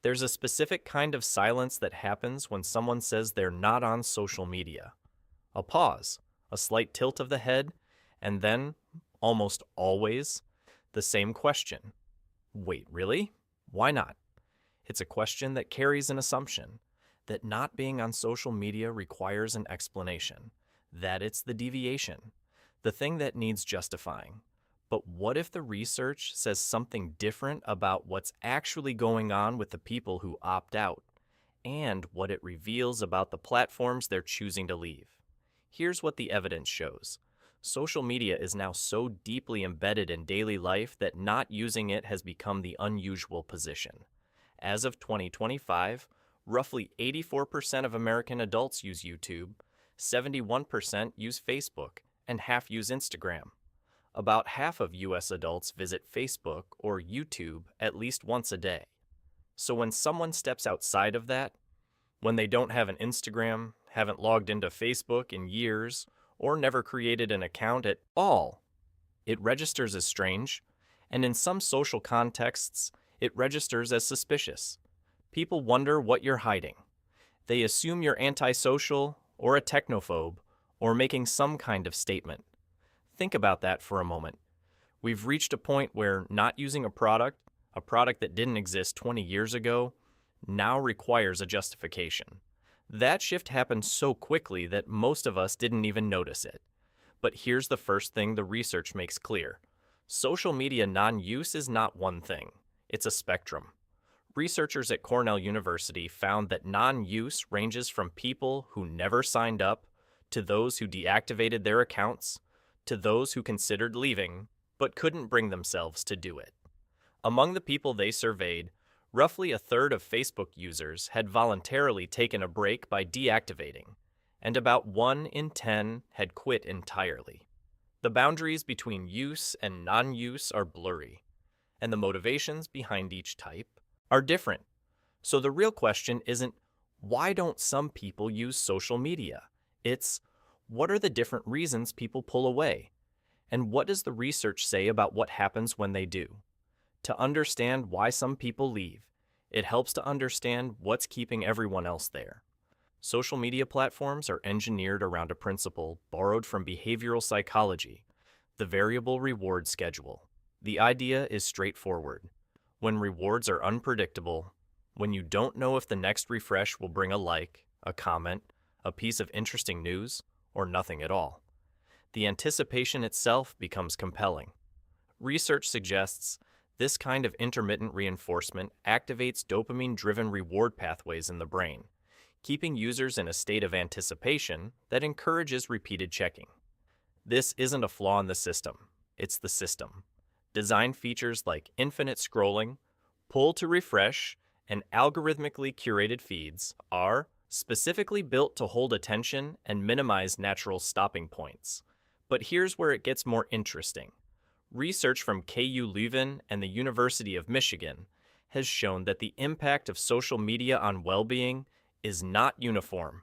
There's a specific kind of silence that happens when someone says they're not on social media. A pause, a slight tilt of the head, and then, almost always, the same question. Wait, really? Why not? It's a question that carries an assumption that not being on social media requires an explanation, that it's the deviation, the thing that needs justifying. But what if the research says something different about what's actually going on with the people who opt out, and what it reveals about the platforms they're choosing to leave? Here's what the evidence shows. Social media is now so deeply embedded in daily life that not using it has become the unusual position. As of 2025, roughly 84% of American adults use YouTube, 71% use Facebook, and half use Instagram. About half of U.S. adults visit Facebook or YouTube at least once a day. So when someone steps outside of that, when they don't have an Instagram, haven't logged into Facebook in years, or never created an account at all, it registers as strange, and in some social contexts, it registers as suspicious. People wonder what you're hiding. They assume you're antisocial, or a technophobe, or making some kind of statement. Think about that for a moment. We've reached a point where not using a product that didn't exist 20 years ago, now requires a justification. That shift happened so quickly that most of us didn't even notice it. But here's the first thing the research makes clear. Social media non-use is not one thing. It's a spectrum. Researchers at Cornell University found that non-use ranges from people who never signed up, to those who deactivated their accounts, to those who considered leaving, but couldn't bring themselves to do it. Among the people they surveyed, roughly a third of Facebook users had voluntarily taken a break by deactivating, and about 1 in 10 had quit entirely. The boundaries between use and non-use are blurry, and the motivations behind each type are different. So the real question isn't, why don't some people use social media? It's, what are the different reasons people pull away? And what does the research say about what happens when they do? To understand why some people leave, it helps to understand what's keeping everyone else there. Social media platforms are engineered around a principle borrowed from behavioral psychology, the variable reward schedule. The idea is straightforward. When rewards are unpredictable, when you don't know if the next refresh will bring a like, a comment, a piece of interesting news, or nothing at all, the anticipation itself becomes compelling. Research suggests this kind of intermittent reinforcement activates dopamine-driven reward pathways in the brain, keeping users in a state of anticipation that encourages repeated checking. This isn't a flaw in the system, it's the system. Design features like infinite scrolling, pull to refresh, and algorithmically curated feeds are specifically built to hold attention and minimize natural stopping points. But here's where it gets more interesting. Research from KU Leuven and the University of Michigan has shown that the impact of social media on well-being is not uniform.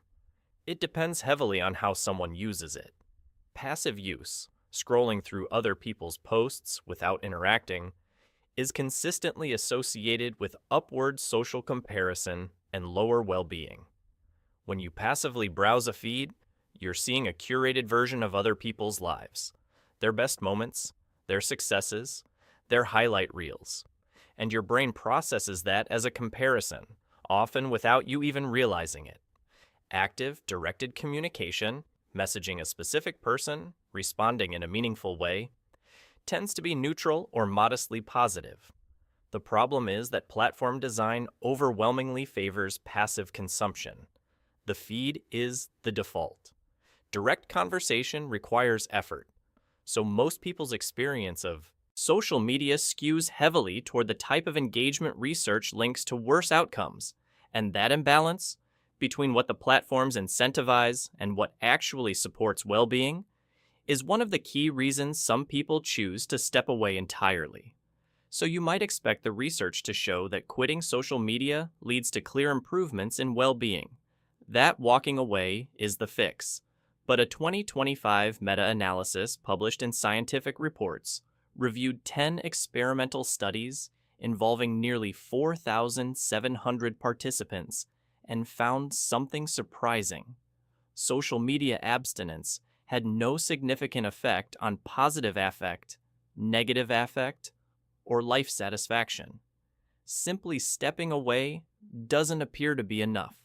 It depends heavily on how someone uses it. Passive use, scrolling through other people's posts without interacting, is consistently associated with upward social comparison and lower well-being. When you passively browse a feed, you're seeing a curated version of other people's lives, their best moments, their successes, their highlight reels, and your brain processes that as a comparison, often without you even realizing it. Active, directed communication, messaging a specific person, responding in a meaningful way, tends to be neutral or modestly positive. The problem is that platform design overwhelmingly favors passive consumption. The feed is the default. Direct conversation requires effort, so most people's experience of social media skews heavily toward the type of engagement research links to worse outcomes, and that imbalance between what the platforms incentivize and what actually supports well-being is one of the key reasons some people choose to step away entirely. So you might expect the research to show that quitting social media leads to clear improvements in well-being. That walking away is the fix. But a 2025 meta-analysis published in Scientific Reports reviewed 10 experimental studies involving nearly 4,700 participants and found something surprising. Social media abstinence had no significant effect on positive affect, negative affect, or life satisfaction. Simply stepping away doesn't appear to be enough.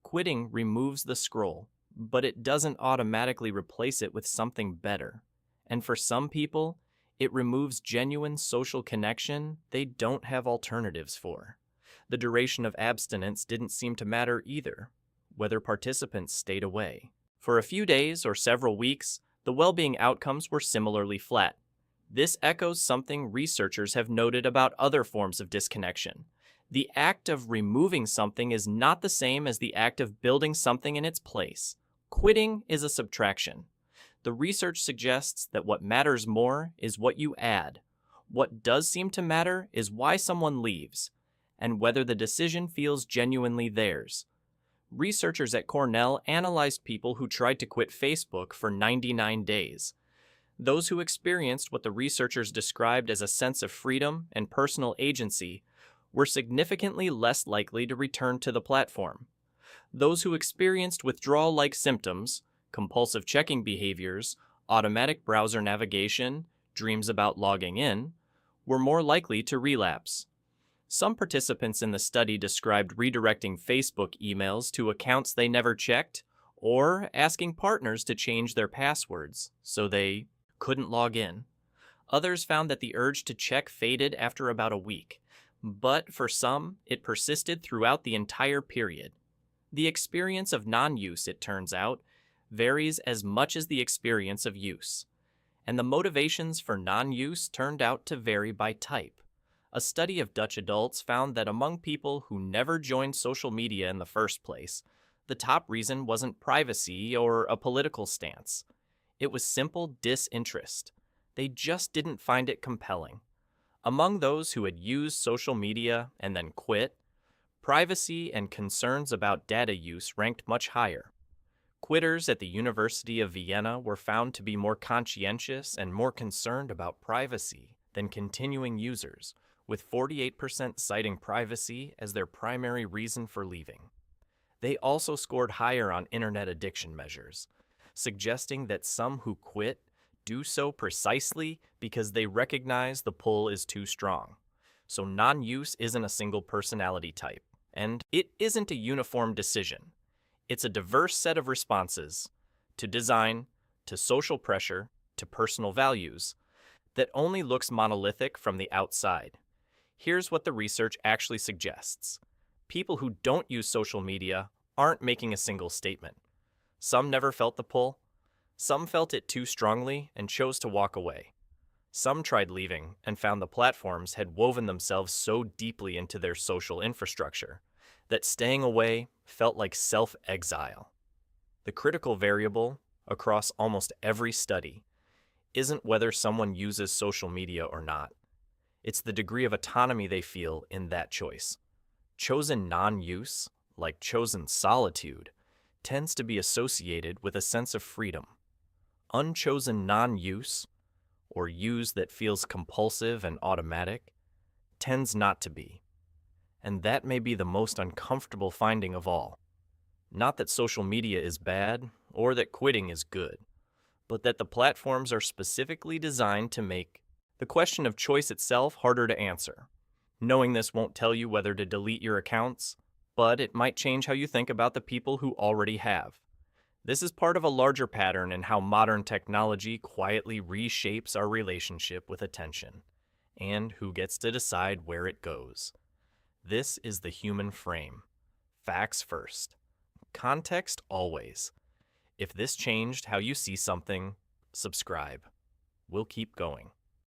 Quitting removes the scroll, but it doesn't automatically replace it with something better. And for some people, it removes genuine social connection they don't have alternatives for. The duration of abstinence didn't seem to matter either, whether participants stayed away. For a few days or several weeks, the well-being outcomes were similarly flat. This echoes something researchers have noted about other forms of disconnection. The act of removing something is not the same as the act of building something in its place. Quitting is a subtraction. The research suggests that what matters more is what you add. What does seem to matter is why someone leaves, and whether the decision feels genuinely theirs. Researchers at Cornell analyzed people who tried to quit Facebook for 99 days. Those who experienced what the researchers described as a sense of freedom and personal agency were significantly less likely to return to the platform. Those who experienced withdrawal-like symptoms, compulsive checking behaviors, automatic browser navigation, dreams about logging in, were more likely to relapse. Some participants in the study described redirecting Facebook emails to accounts they never checked, or asking partners to change their passwords so they couldn't log in. Others found that the urge to check faded after about a week, but for some, it persisted throughout the entire period. The experience of non-use, it turns out, varies as much as the experience of use, and the motivations for non-use turned out to vary by type. A study of Dutch adults found that among people who never joined social media in the first place, the top reason wasn't privacy or a political stance. It was simple disinterest. They just didn't find it compelling. Among those who had used social media and then quit, privacy and concerns about data use ranked much higher. Quitters at the University of Vienna were found to be more conscientious and more concerned about privacy than continuing users, with 48% citing privacy as their primary reason for leaving. They also scored higher on internet addiction measures, suggesting that some who quit do so precisely because they recognize the pull is too strong. So non-use isn't a single personality type, and it isn't a uniform decision. It's a diverse set of responses to design, to social pressure, to personal values that only looks monolithic from the outside. Here's what the research actually suggests. People who don't use social media aren't making a single statement. Some never felt the pull. Some felt it too strongly and chose to walk away. Some tried leaving and found the platforms had woven themselves so deeply into their social infrastructure that staying away felt like self-exile. The critical variable across almost every study isn't whether someone uses social media or not. It's the degree of autonomy they feel in that choice. Chosen non-use, like chosen solitude, tends to be associated with a sense of freedom. Unchosen non-use, or use that feels compulsive and automatic, tends not to be. And that may be the most uncomfortable finding of all. Not that social media is bad, or that quitting is good, but that the platforms are specifically designed to make the question of choice itself harder to answer. Knowing this won't tell you whether to delete your accounts, but it might change how you think about the people who already have. This is part of a larger pattern in how modern technology quietly reshapes our relationship with attention, and who gets to decide where it goes. This is the human frame. Facts first. Context always. If this changed how you see something, subscribe. We'll keep going.